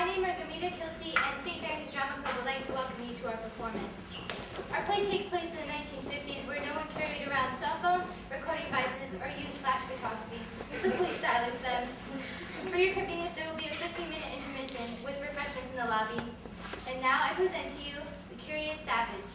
My name is Ramita Kilty, and St. Mary's Drama Club would like to welcome you to our performance. Our play takes place in the 1950s, where no one carried around cell phones, recording devices, or used flash photography, so please silence them. For your convenience, there will be a 15-minute intermission with refreshments in the lobby. And now I present to you The Curious Savage.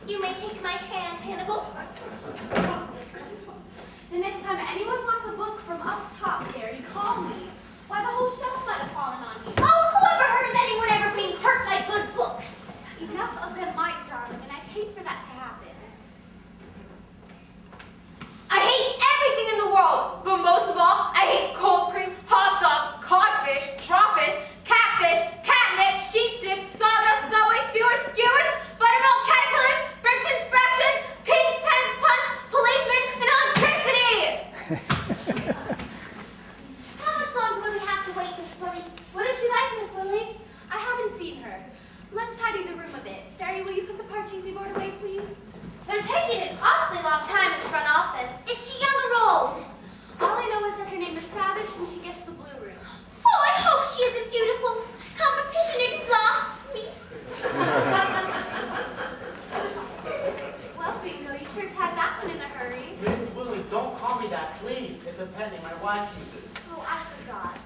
You may anyone wants a book from up top there, you call me. Why, the whole shelf might have fallen on me. Oh, who ever heard of anyone ever being hurt by good books? Enough of them might, darling, and I'd hate for that to happen. I hate everything in the world, but most of all, I hate cold cream, hot dogs, codfish, crawfish, catfish, catnip, sheep dip, sawdust, subway, sewer, skewers, buttermilk, caterpillars, frictions, fractions, pins, pens, puns, policemen, and electricity! How much longer will we have to wait, Miss Willie? What is she like, Miss Lily? I haven't seen her. Let's tidy the room a bit. Fairy, will you put the Parcheesi board away, please? They're taking an awfully long time at the front office. Is she young or old? All I know is that her name is Savage and she gets the blue room. Oh, I hope she isn't beautiful. Competition exhausts me. Well, Bingo, you sure tied that one in a hurry. Mrs. Willie, don't call me that, please. It's a pen my wife uses. Oh, I forgot.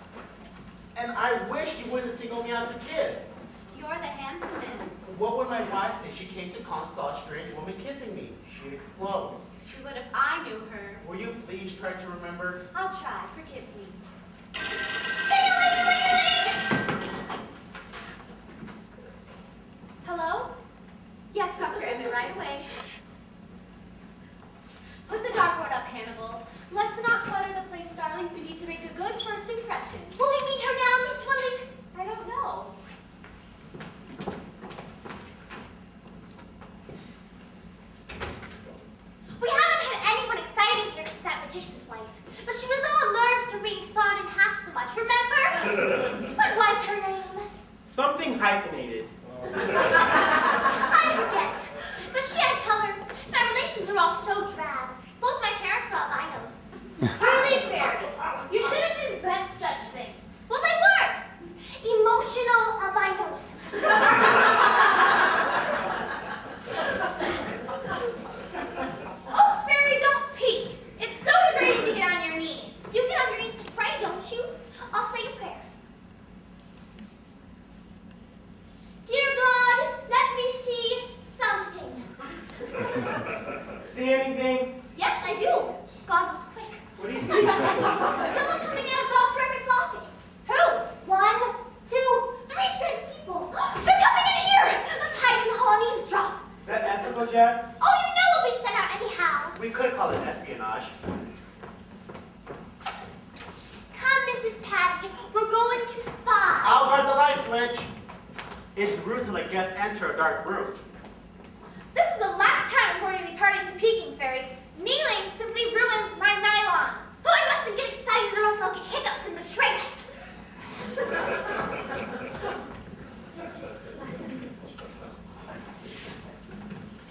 And I wish you wouldn't single me out to kiss. You're the handsomest. What would my wife say she came to consult a strange woman kissing me? She'd explode. She would if I knew her. Will you please try to remember? I'll try. Forgive me. Hello? Yes, Dr. Emmett, right away. Put the dartboard up, Hannibal. Let's not clutter the place, darlings. We need to make a good first impression. Will we meet her now, Miss Willie? I don't know. We haven't had anyone exciting here since that magician's wife. But she was all nerves from being sawed in half so much, remember? What was her name? Something hyphenated. I forget. But she had color. My relations are all so drab. Both my parents were albinos. Really, Fairy? You shouldn't invent such things. Well, they were. Emotional albinos. Oh, Fairy, don't peek. It's so degrading to get on your knees. You get on your knees to pray, don't you? I'll say a prayer. Dear God, let me see something. See anything? Yes, I do. God was quick. What do you see? Someone coming out of Dr. Emmett's office. Who? 1, 2, 3 strange people. They're coming in here. Let's hide in the hall and eavesdrop. Is that ethical, Jack? Oh, you know we'll be sent out anyhow. We could call it espionage. Come, Mrs. Patty. We're going to spy. I'll guard the light switch. It's rude to let guests enter a dark room. This is the last time I'm going to be party to peeking, Fairy. Kneeling simply ruins my nylons. Oh, I mustn't get excited or else I'll get hiccups and betray us.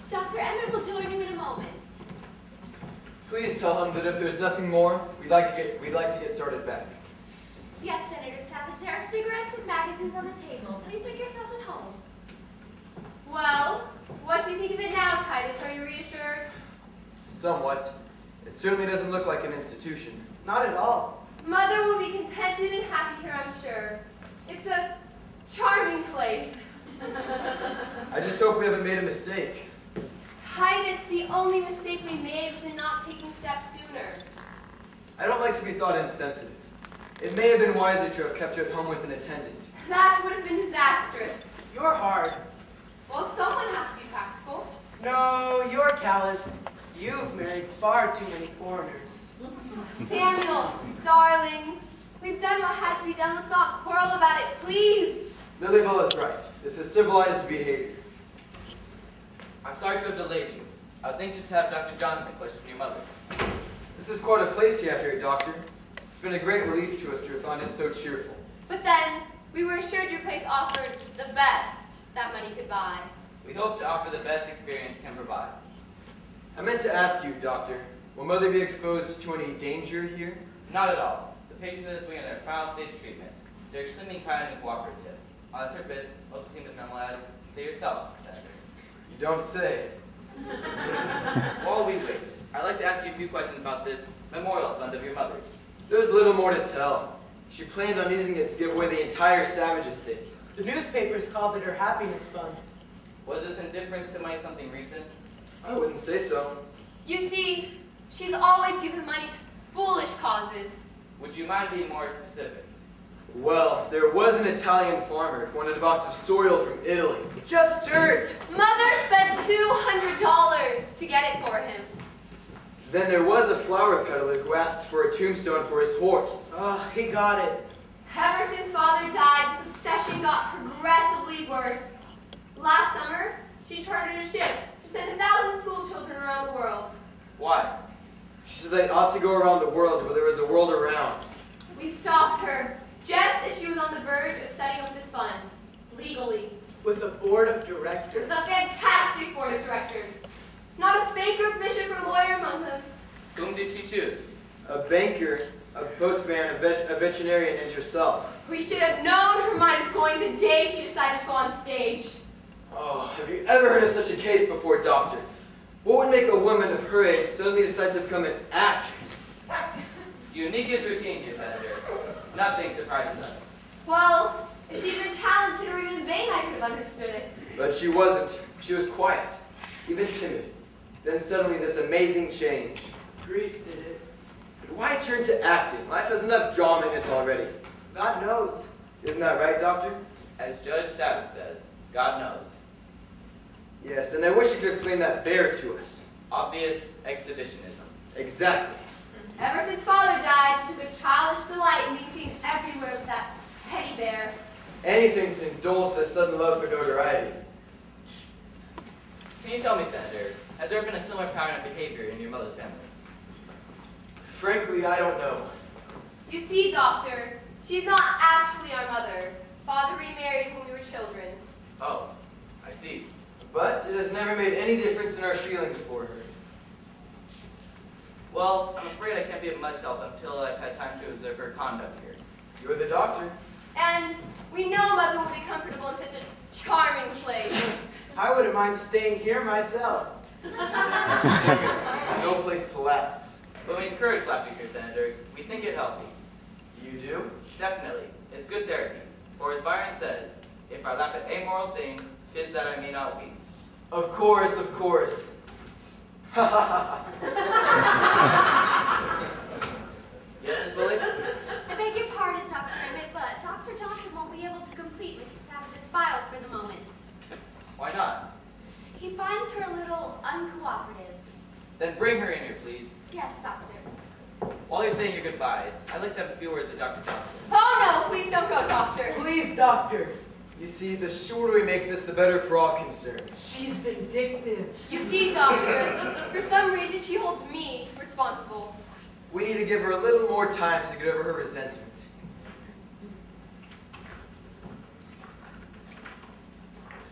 Dr. Emmett will join you in a moment. Please tell him that if there's nothing more, we'd like to get started back. Yes, Senator Savage, there are cigarettes and magazines on the table. Please make yourselves at home. Well, what do you think of it now, Titus? Are you reassured? Somewhat. It certainly doesn't look like an institution. Not at all. Mother will be contented and happy here, I'm sure. It's a charming place. I just hope we haven't made a mistake. Titus, the only mistake we made was in not taking steps sooner. I don't like to be thought insensitive. It may have been wiser to have kept you at home with an attendant. That would have been disastrous. You're hard. Well, someone has to be practical. No, you're calloused. You've married far too many foreigners. Samuel, darling, we've done what had to be done. Let's not quarrel about it, please. Lilybell is right. This is civilized behavior. I'm sorry to have delayed you. I was anxious to have Dr. Johnson question your mother. This is quite a place you have here, Doctor. It's been a great relief to us to have found it so cheerful. But then, we were assured your place offered the best that money could buy. We hope to offer the best experience can provide. I meant to ask you, Doctor, will Mother be exposed to any danger here? Not at all. The patients in this wing are in their final stage of treatment. They're extremely kind and cooperative. On the surface, most seem as normal as, say yourself, Senator. You don't say. While we wait, I'd like to ask you a few questions about this memorial fund of your mother's. There's little more to tell. She plans on using it to give away the entire Savage estate. The newspapers called it her happiness fund. Was this indifference to money something recent? I wouldn't say so. You see, she's always given money foolish causes. Would you mind being more specific? Well, there was an Italian farmer who wanted a box of soil from Italy. Just dirt. Mother spent $200 to get it for him. Then there was a flower peddler who asked for a tombstone for his horse. Oh, he got it. Ever since Father died, this obsession got progressively worse. Last summer, she chartered a ship to send 1,000 school children around the world. Why? She said they ought to go around the world where there was a world around. We stopped her, just as she was on the verge of setting up this fund, legally. With a board of It directors. was a fantastic board of directors. Not a banker, bishop, or lawyer among them. Whom did she choose? A banker, a postman, a veterinarian, and yourself. We should have known her mind was going the day she decided to go on stage. Oh, have you ever heard of such a case before, Doctor? What would make a woman of her age suddenly decide to become an actress? Unique is routine, dear Senator. Nothing surprises us. Well, if she'd been talented or even vain, I could have understood it. But she wasn't. She was quiet, even timid. Then suddenly this amazing change. Grief did it. But why turn to acting? Life has enough drama in it already. God knows. Isn't that right, Doctor? As Judge Savage says, God knows. Yes, and I wish you could explain that bear to us. Obvious exhibitionism. Exactly. Ever since Father died, she took a childish delight in being seen everywhere with that teddy bear. Anything to indulge the sudden love for notoriety. Can you tell me, Senator, has there been a similar pattern of behavior in your mother's family? Frankly, I don't know. You see, Doctor, she's not actually our mother. Father remarried when we were children. Oh, I see. But it has never made any difference in our feelings for her. Well, I'm afraid I can't be of much help until I've had time to observe her conduct here. You're the doctor. And we know Mother will be comfortable in such a charming place. I wouldn't mind staying here myself. This is no place to laugh. But we encourage laughter here, Senator. We think it healthy. You do? Definitely. It's good therapy. For as Byron says, if I laugh at amoral things, 'tis that I may not weep. Of course, of course. Yes, Miss Willie? I beg your pardon, Dr. Emmett, but Dr. Johnson won't be able to complete Mrs. Savage's files for the moment. Why not? He finds her a little uncooperative. Then bring her in here, please. Yes, Doctor. While you're saying your goodbyes, I'd like to have a few words with Dr. Johnson. Oh no, please don't go, Doctor. Please, doctor. You see, the shorter we make this, the better for all concerned. She's vindictive. You see, Doctor, for some reason she holds me responsible. We need to give her a little more time to get over her resentment.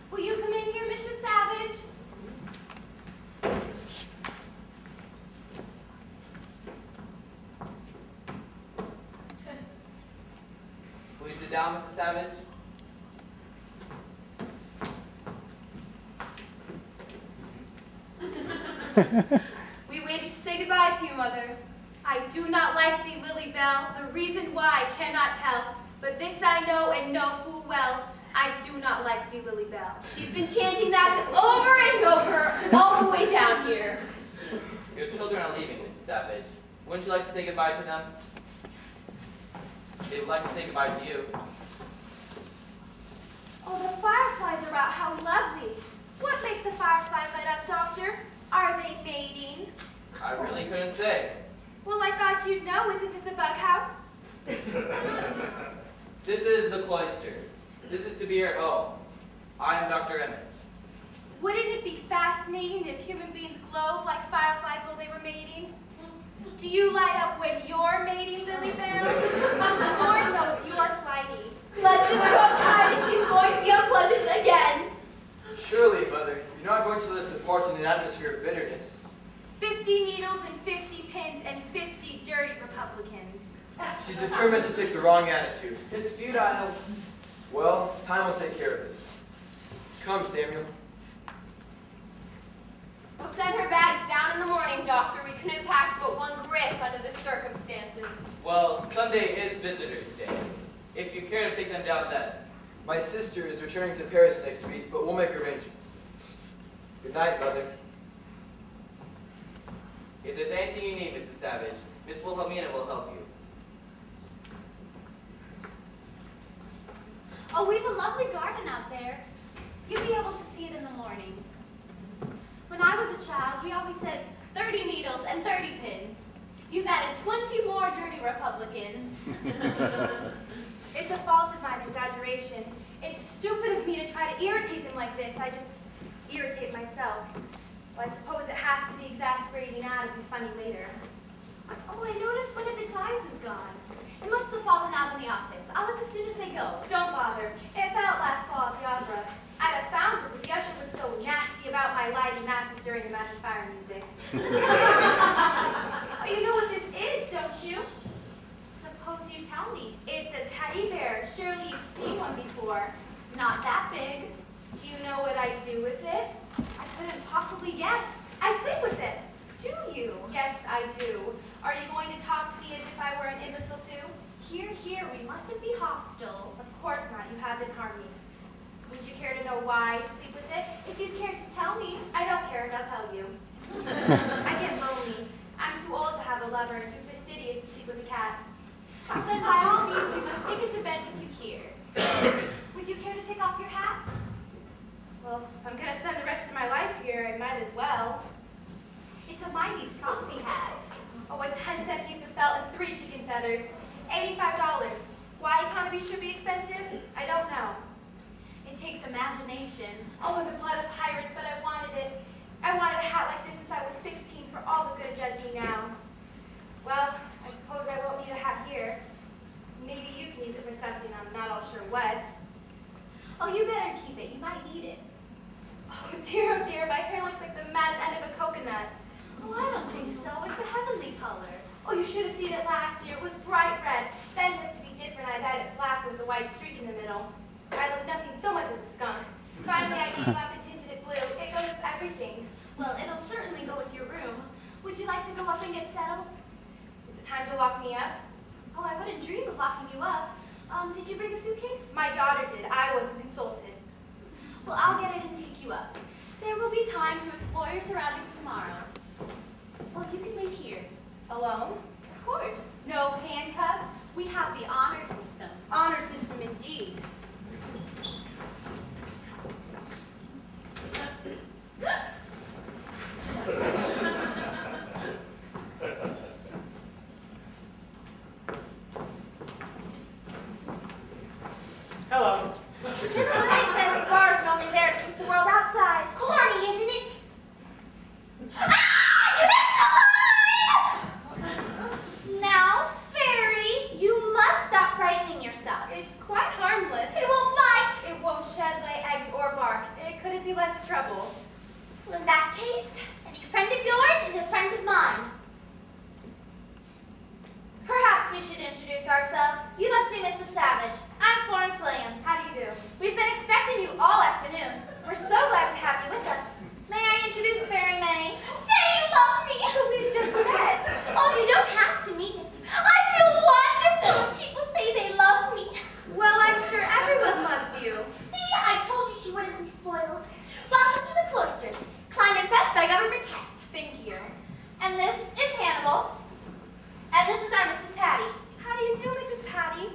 Will you come in here, Mrs. Savage? Will you sit down, Mrs. Savage? We waited to say goodbye to you, Mother. I do not like thee, Lily Bell. The reason why I cannot tell. But this I know and know full well. I do not like thee, Lily Bell. She's been chanting that over and over all the way down here. Your children are leaving, Mrs. Savage. Wouldn't you like to say goodbye to them? They would like to say goodbye to you. Oh, the fireflies are out. How lovely. What makes the fireflies light up, Doctor? Are they mating? I really couldn't say. Well, I thought you'd know. Isn't this a bug house? This is the cloisters. This is to be your home. I am Dr. Emmett. Wouldn't it be fascinating if human beings glowed like fireflies while they were mating? Do you light up when you're mating, Lily Bell? Lord knows you are flighty. Let's just go tired she's going to be unpleasant again. Surely, Mother, you're not going to let us depart in an atmosphere of bitterness. 50 needles and 50 pins and 50 dirty Republicans. She's determined to take the wrong attitude. It's futile. Well, time will take care of this. Come, Samuel. We'll send her bags down in the morning, Doctor. We couldn't pack but one grip under the circumstances. Well, Sunday is Visitor's Day. If you care to take them down then. My sister is returning to Paris next week, but we'll make arrangements. Good night, Mother. If there's anything you need, Mrs. Savage, Miss Wilhelmina will help you. Oh, we have a lovely garden out there. You'll be able to see it in the morning. When I was a child, we always said 30 needles and 30 pins. You've added 20 more dirty Republicans. It's a fault of mine, exaggeration. It's stupid of me to try to irritate them like this. I just irritate myself. Well, I suppose it has to be exasperating now to be funny later. Oh, I noticed one of its eyes is gone. It must have fallen out in the office. I'll look as soon as they go. Don't bother. It fell out last fall at the opera. I'd have found it, but the usher was so nasty about my lighting matches during the magic fire music. You know what this is, don't you? Suppose you tell me. It's a teddy bear. Surely you've seen one before. Not that big. Do you know what I do with it? I couldn't possibly guess. I sleep with it. Do you? Yes, I do. Are you going to talk to me as if I were an imbecile too? Here, we mustn't be hostile. Of course not. You haven't harmed me. Would you care to know why I sleep with it? If you'd care to tell me. I don't care, and I'll tell you. I get lonely. I'm too old to have a lover and too fastidious to sleep with a cat. Then by all means, you must take it to bed with you here. Would you care to take off your hat? Well, if I'm going to spend the rest of my life here, I might as well. It's a mighty saucy hat. Oh, a 10-cent piece of felt and 3 chicken feathers. $85. Why economy should be expensive? I don't know. It takes imagination. Oh, and the blood of pirates, but I wanted it. I wanted a hat like this since I was 16 for all the good it does me now. Well, I suppose I won't need a hat here. Maybe you can use it for something, I'm not all sure what. Oh, you better keep it. You might need it. Oh dear, my hair looks like the matted end of a coconut. Oh, I don't think so. It's a heavenly color. Oh, you should have seen it last year. It was bright red. Then, just to be different, I dyed it black with a white streak in the middle. I look nothing so much as a skunk. Finally, I gave up and tinted it blue. It goes with everything. Well, it'll certainly go with your room. Would you like to go up and get settled? Is it time to lock me up? Oh, I wouldn't dream of locking you up. Did you bring a suitcase? My daughter did. I wasn't consulted. Well, I'll get it and take you up. There will be time to explore your surroundings tomorrow. Well, you can leave here. Alone? Of course. No handcuffs? We have the honor system. Honor system indeed. Hello. This Willie says the bars are only there to keep the world outside. Corny, isn't it? Now, Fairy, you must stop frightening yourself. It's quite harmless. It won't bite. It won't shed, lay eggs, or bark. It couldn't be less trouble. Well, in that case, any friend of yours is a friend of mine. Perhaps we should introduce ourselves. You must be Mrs. Savage. I'm Florence Williams. How do you do? We've been expecting you all afternoon. We're so glad to have you with us. May I introduce Fairy May? Say you love me. We've just met. Oh, you don't have to mean it. I feel wonderful when people say they love me. Well, I'm sure everyone loves you. See, I told you she wouldn't be spoiled. Welcome to the cloisters. Climate best by government test. Thank you. And this is Hannibal. And this is our Mrs. Patty. How do you do, Mrs. Patty?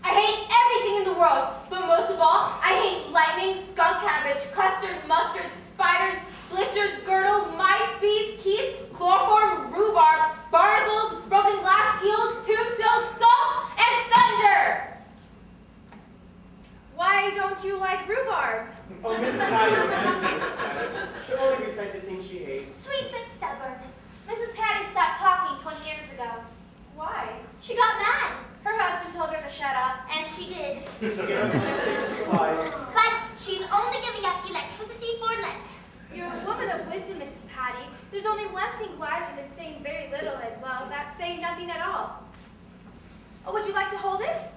I hate everything in the world, but most of all, I hate lightning, skunk cabbage, custard, mustard, spiders, blisters, girdles, mice, bees, keys, chloroform, rhubarb, barnacles, broken glass, eels, tube-filled salt, and thunder! Why don't you like rhubarb? Oh, Mrs. Patty, she'll only recite the things she hates. Sweet but stubborn. Mrs. Patty stopped talking 20 years ago. Why? She got mad. Her husband told her to shut up. And she did. She'll get up and she's quiet. But she's only giving up electricity for Lent. You're a woman of wisdom, Mrs. Patty. There's only one thing wiser than saying very little and, well, that's saying nothing at all. Oh, would you like to hold it?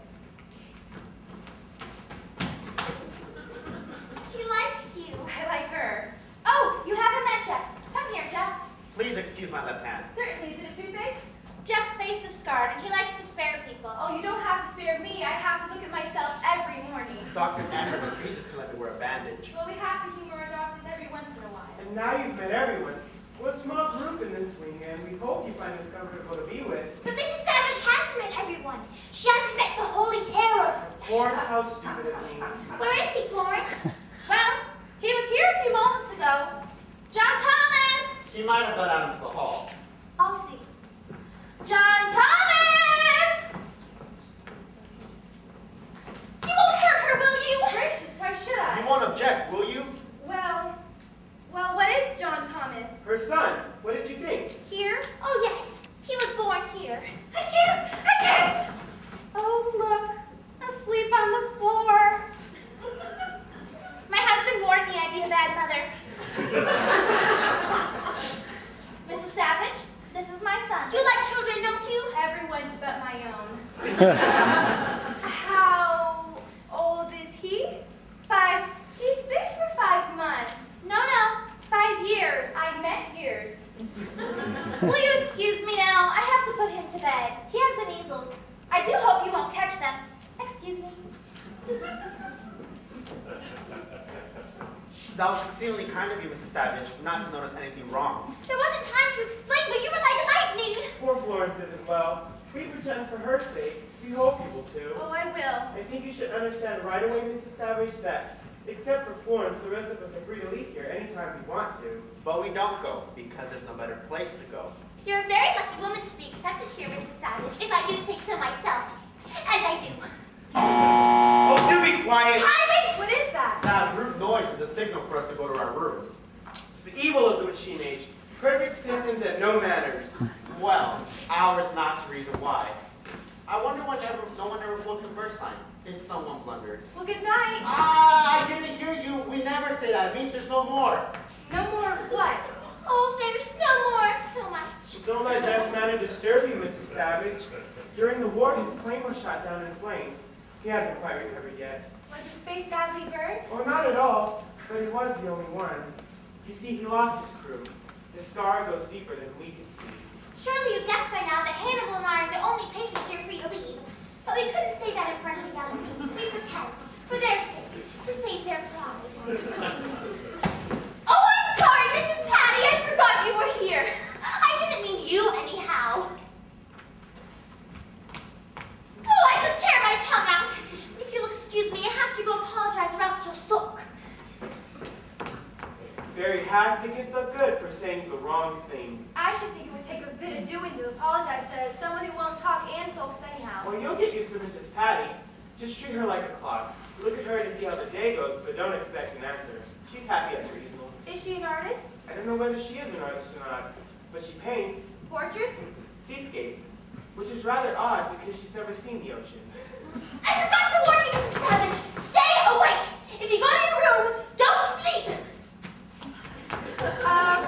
She likes you. I like her. Oh, you haven't met Jeff. Come here, Jeff. Please excuse my left hand. Certainly. Is it a toothache? Jeff's face is scarred and he likes to spare people. Oh, you don't have to spare me. I have to look at myself every morning. Dr. Amber refuses to let me wear a bandage. Well, we have to humor our doctors every once in a while. And now you've met everyone. We're a small group in this wing, and we hope you find us comfortable to be with. But Mrs. Savage has met everyone. She hasn't met the Holy Terror. Of course, how stupid of me. Where is he, Florence? Well, he was here a few moments ago. John Thomas! He might have gone out into the hall. I'll see. John Thomas! You won't hurt her, will you? Gracious, why should I? You won't object, will you? Well, what is John Thomas? Her son, what did you think? Here? Oh, yes. He was born here. I can't! Oh, look, asleep on the floor. My husband warned me I'd be a bad mother. Mrs. Savage, this is my son. You like children, don't you? Everyone's but my own. How old is he? 5. He's big for 5 months. No, 5 years. I meant years. Will you excuse me now? I have to put him to bed. He has the measles. I do hope you won't catch them. Excuse me. That was exceedingly kind of you, Mrs. Savage, not to notice anything wrong. There wasn't time to explain, but you were like lightning. Poor Florence isn't well. We pretend for her sake. We hope you will too. Oh, I will. I think you should understand right away, Mrs. Savage, that except for Florence, the rest of us are free to leave here anytime we want to. But we don't go, because there's no better place to go. You're a very lucky woman to be accepted here, Mrs. Savage, if I do say so myself. And I do. Oh, do be quiet! Tyrant! What is that? That rude noise is the signal for us to go to our rooms. It's the evil of the machine age. Perfect pistons and no manners. Well, ours not to reason why. I wonder no one ever quotes the first time. It's someone blundered. Well, good night. Ah, I didn't hear you. We never say that. It means there's no more. No more what? Oh, there's no more, so much. Don't let Jeff's manner disturb you, Mrs. Savage. During the war, his plane was shot down in flames. He hasn't quite recovered yet. Was his face badly burned? Oh, not at all, but he was the only one. You see, he lost his crew. His scar goes deeper than we can see. Surely you've guessed by now that Hannibal and I are the only patients you're free to leave. But we couldn't say that in front of the others. We pretend, for their sake, to save their pride. Oh, I'm sorry, Mrs. Patty. I forgot you were here. I didn't mean you anyhow. Oh, I could tear my tongue out. If you'll excuse me, I have to go apologize or else she'll sulk. Fairy has the gift of good for saying the wrong thing. I should think it would take a bit of doing to apologize to someone who won't talk and sulks anyhow. Well, you'll get used to Mrs. Patty. Just treat her like a clock. Look at her to see how the day goes, but don't expect an answer. She's happy at her easel. Is she an artist? I don't know whether she is an artist or not, but she paints Portraits? seascapes, which is rather odd because she's never seen the ocean. I forgot to warn you, Mrs. Savage. Stay awake. If you go to your room, don't sleep.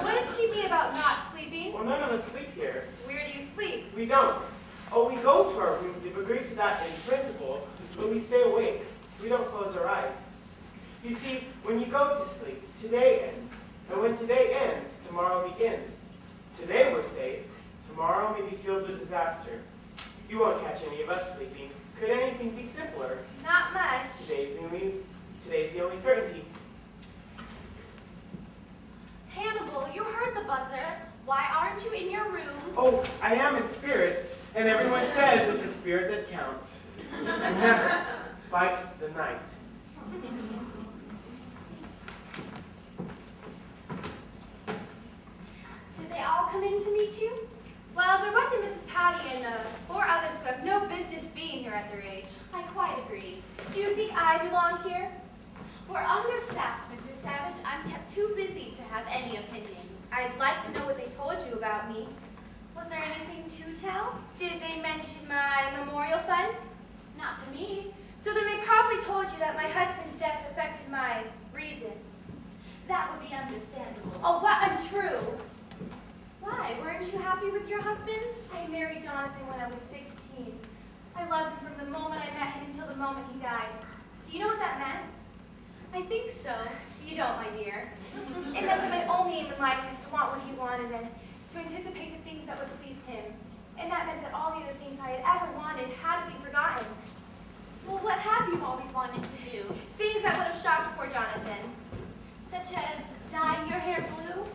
What did she mean about not sleeping? Well, none of us sleep here. Where do you sleep? We don't. Oh, we go to our rooms. We've agreed to that in principle, but we stay awake. We don't close our eyes. You see, when you go to sleep, today ends. And when today ends, tomorrow begins. Today we're safe. Tomorrow may be filled with disaster. You won't catch any of us sleeping. Could anything be simpler? Not much. Today's the only certainty. Hannibal, you heard the buzzer. Why aren't you in your room? Oh, I am in spirit, and everyone says it's the spirit that counts. Remember, fight the night. Did they all come in to meet you? Well, there wasn't Mrs. Patty and 4 others who have no business being here at their age. I quite agree. Do you think I belong here? We're understaffed, Mrs. Savage. I'm kept too busy to have any opinions. I'd like to know what they told you about me. Was there anything to tell? Did they mention my memorial fund? Not to me. So then they probably told you that my husband's death affected my reason. That would be understandable. Oh, what untrue. Why? Weren't you happy with your husband? I married Jonathan when I was 16. I loved him from the moment I met him until the moment he died. Do you know what that meant? I think so. You don't, my dear. It meant that my only aim in life was to want what he wanted and to anticipate the things that would please him. And that meant that all the other things I had ever wanted had to be forgotten. Well, what have you always wanted to do? Things that would have shocked poor Jonathan. Such as dyeing your hair blue?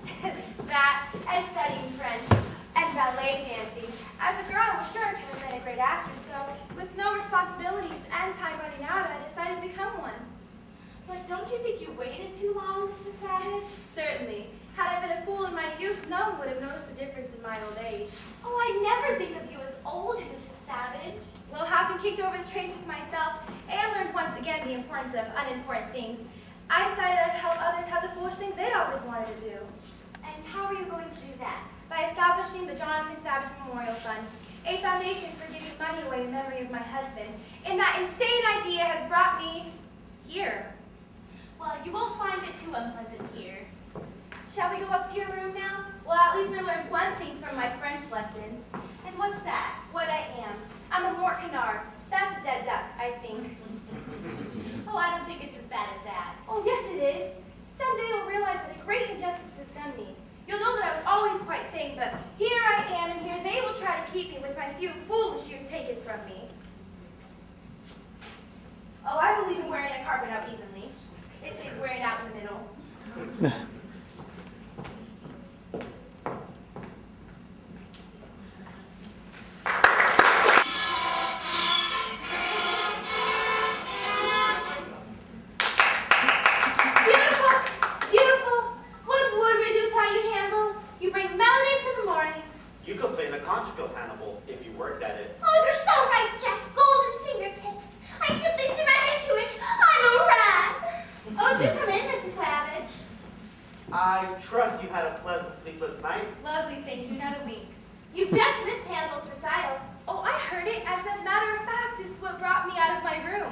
That that and studying French and ballet dancing. As a girl, I was sure I could have been a great actress, so with no responsibilities and time running out, I decided to become one. But don't you think you waited too long, Mrs. Savage? Certainly. Had I been a fool in my youth, no one would have noticed the difference in my old age. Oh, I never think of you as old, Mrs. Savage. Well, having kicked over the traces myself and learned once again the importance of unimportant things, I decided I'd help others have the foolish things they'd always wanted to do. And how are you going to do that? By establishing the Jonathan Savage Memorial Fund, a foundation for giving money away in memory of my husband. And that insane idea has brought me here. Well, you won't find it too unpleasant here. Shall we go up to your room now? Well, at least I learned one thing from my French lessons. And what's that? What I am. I'm a mort canard. That's a dead duck, I think. Oh, I don't think it's as bad as that. Oh, yes it is. Someday you'll realize that a great injustice was done me. You'll know that I was always quite sane, but here I am, and here they will try to keep me with my few foolish years taken from me. Oh, I believe in wearing a carpet out evenly. It says wear it out in the middle. You could play the contrafield, Hannibal, if you worked at it. Oh, you're so right, Jeff. Golden fingertips. I simply surrender to it. I'm a rat. Oh, do come in, Mrs. Savage. I trust you had a pleasant, sleepless night. Lovely, thank you, not a wink. You've just missed Hannibal's recital. Oh, I heard it. As a matter of fact, it's what brought me out of my room.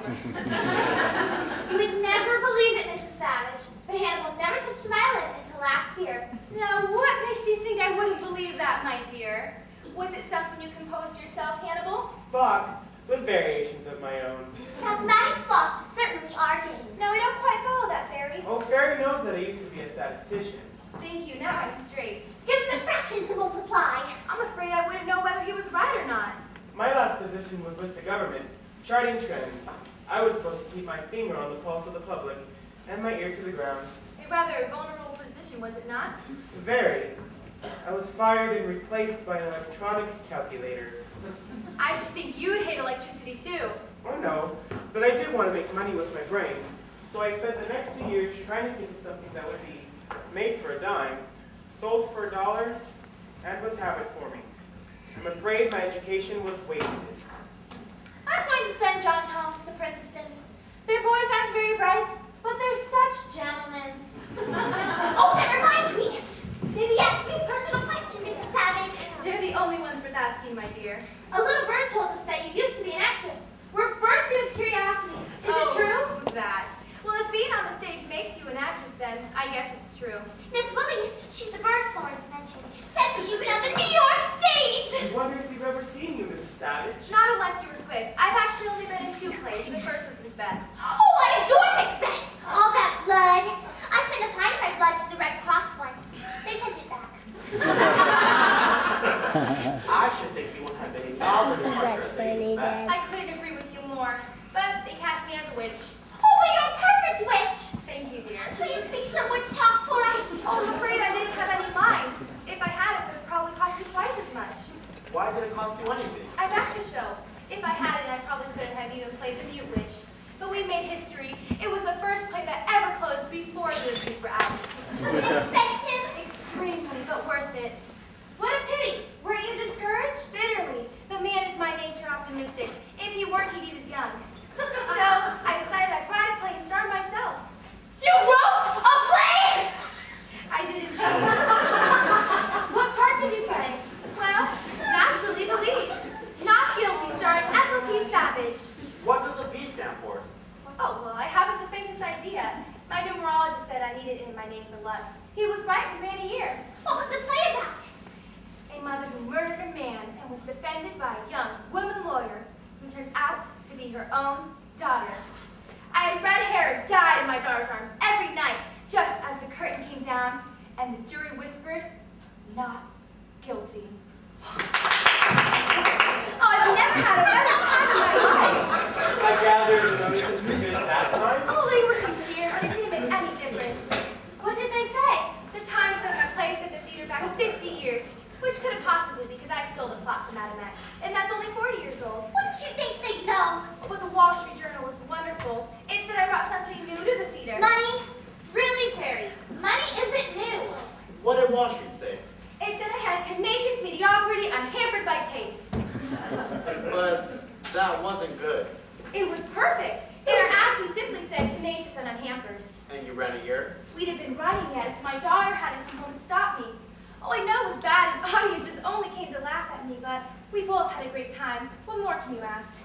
You would never believe it, Mrs. Savage, but Hannibal never touched the violin until last year. Now, what makes you think I wouldn't believe that, my dear? Was it something you composed yourself, Hannibal? Bach, with variations of my own. Mathematics loss was certainly our game. Now, we don't quite follow that, Fairy. Oh, Fairy knows that I used to be a statistician. Thank you. Now I'm straight. Give him a fraction to multiply. I'm afraid I wouldn't know whether he was right or not. My last position was with the government, charting trends. I was supposed to keep my finger on the pulse of the public and my ear to the ground. A rather vulnerable position, was it not? Very. I was fired and replaced by an electronic calculator. I should think you'd hate electricity, too. Oh no, but I did want to make money with my brains, so I spent the next 2 years trying to think of something that would be made for a dime, sold for $1, and was habit forming. I'm afraid my education was wasted. I'm going to send John Thomas to Princeton. Their boys aren't very bright, but they're such gentlemen. Oh, that reminds me. Maybe ask me a personal question, Mrs. Savage. They're the only ones worth asking, my dear. A little bird told us that you used to be an actress. We're bursting with curiosity. Is it true? That. Well, if being on the stage makes you an actress, then I guess it's true. Miss Willie, she's the bird Florence mentioned, said that you've been on the New York stage. I wonder if we've ever seen you, Mrs. Savage. Not unless you were quick. I've actually only been in 2 plays. The first was Macbeth. Oh, I adore Macbeth. All that blood. I sent a pint of my blood to the Red Cross once. They sent it back. I should think you would have been a novelist. That's funny, Dad. I couldn't agree with you more, but they cast me as a witch. Oh, but you're a perfect witch. Thank you, dear. Please speak some witch talk for us. Oh, I'm afraid I didn't have any lines. If I had, it would have probably cost me twice as much. Why did it cost you anything? I'd back the show. If I had it, I probably couldn't have even played the mute witch. But we made history. It was the first play that ever closed before the movies were out. Was it expensive? Extremely, but worth it. What a pity. Weren't you discouraged? Bitterly. But man is my nature optimistic. If he weren't, he'd eat his young. So I decided I'd write a play and star myself. You wrote a play? I did indeed. What part did you play? Well, naturally the lead. Not Guilty, starring Ethel P. Savage. What does the B stand for? Oh, well, I haven't the faintest idea. My numerologist said I needed it in my name for luck. He was right for man a year. What was the play about? A mother who murdered a man and was defended by a young woman lawyer who turns out to be her own daughter. I had red hair dyed in my daughter's arms every night, just as the curtain came down and the jury whispered, "Not guilty." Oh, I've never had a better time in my life. I gather the notices were good at that time. Oh, they were sincere, but it didn't make any difference. What did they say? The Times said my play sent the theater back Wall Street say? It said I had tenacious mediocrity unhampered by taste. But that wasn't good. It was perfect. In our ads, we simply said tenacious and unhampered. And you ran a year? We'd have been running yet if my daughter hadn't come home and stopped me. Oh, I know it was bad, and audiences only came to laugh at me, but we both had a great time. What more can you ask?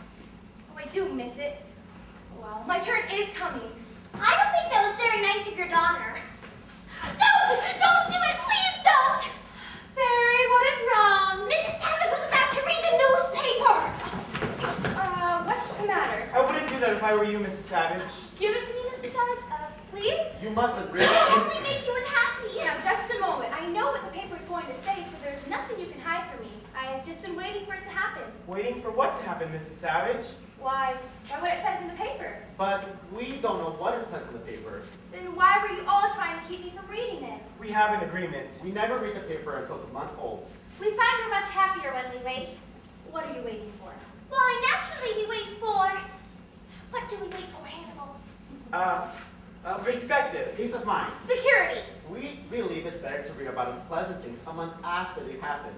Oh, I do miss it. Well, my turn is coming. I don't think that was very nice of your daughter. Don't do it, please don't! Fairy, what is wrong? Mrs. Savage was about to read the newspaper. What's the matter? I wouldn't do that if I were you, Mrs. Savage. Give it to me, Mrs. Savage, please. You must agree. It only makes you unhappy. Now, just a moment. I know what the paper's going to say, so there's nothing you can hide from me. I have just been waiting for it to happen. Waiting for what to happen, Mrs. Savage? Why what it says in the paper. But we don't know what it says in the paper. Then why were you all trying to keep me from reading it? We have an agreement. We never read the paper until it's a month old. We find we're much happier when we wait. What are you waiting for? Why, naturally we wait for... What do we wait for, Hannibal? Perspective. Peace of mind. Security. We believe it's better to read about unpleasant things a month after they happen.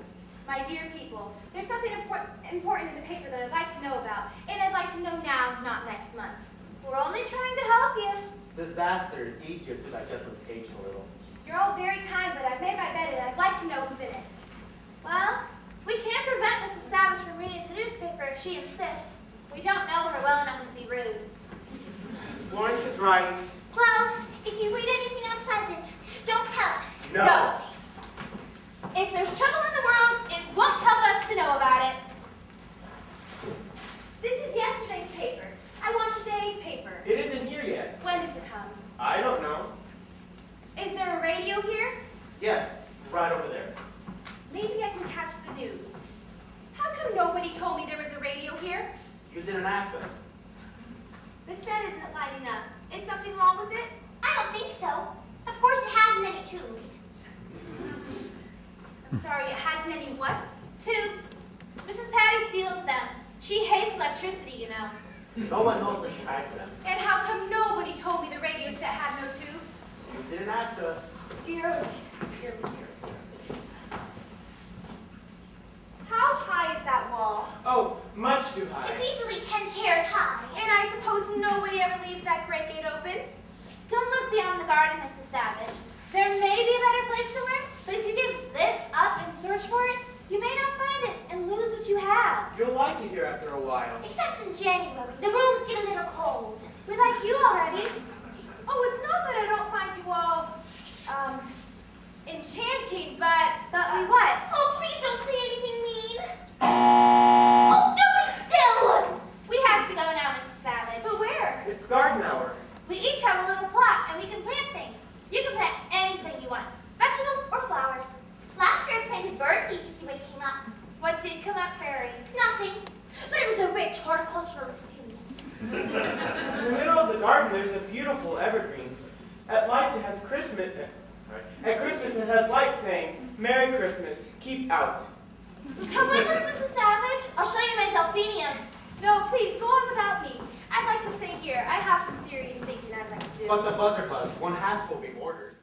My dear people, there's something important in the paper that I'd like to know about, and I'd like to know now, not next month. We're only trying to help you. Disaster is easier to digest when it's aged a little. You're all very kind, but I've made my bed and I'd like to know who's in it. Well, we can't prevent Mrs. Savage from reading the newspaper if she insists. We don't know her well enough to be rude. Florence is right. Well, if you read anything unpleasant, don't tell us. No. If there's trouble in the world, it won't help us to know about it. This is yesterday's paper. I want today's paper. It isn't here yet. When does it come? I don't know. Is there a radio here? Yes, right over there. Maybe I can catch the news. How come nobody told me there was a radio here? You didn't ask us. The set isn't lighting up. Is something wrong with it? I don't think so. Of course it hasn't any tubes. I'm sorry, it hasn't any what? Tubes. Mrs. Patty steals them. She hates electricity, you know. No one knows where she hides them. And how come nobody told me the radio set had no tubes? You didn't ask us. Dear, oh dear, dear, dear. How high is that wall? Oh, much too high. It's easily 10 chairs high. And I suppose nobody ever leaves that great gate open? Don't look beyond the garden, Mrs. Savage. There may be a better place somewhere, but if you give this up and search for it, you may not find it and lose what you have. You'll like it here after a while. Except in January, the rooms get a little cold. We like you already. Oh, it's not that I don't find you all, enchanting, but we what? Oh, please don't say anything mean. Oh, don't be still! We have to go now, Mrs. Savage. But where? It's garden hour. We each have a little plot, and we can plant things. You can plant anything you want, vegetables or flowers. Last year I planted birdseed to see what came up. What did come up, Fairy? Nothing, but it was a rich horticultural experience. In the middle of the garden, there's a beautiful evergreen. At lights, it has Christmas. At Christmas, it has lights saying, "Merry Christmas. Keep out." Come with us, Mrs. Savage. I'll show you my delphiniums. No, please, go on without me. I'd like to stay here. I have some serious thinking I'd like to do. But the buzzer buzz. One has to obey orders.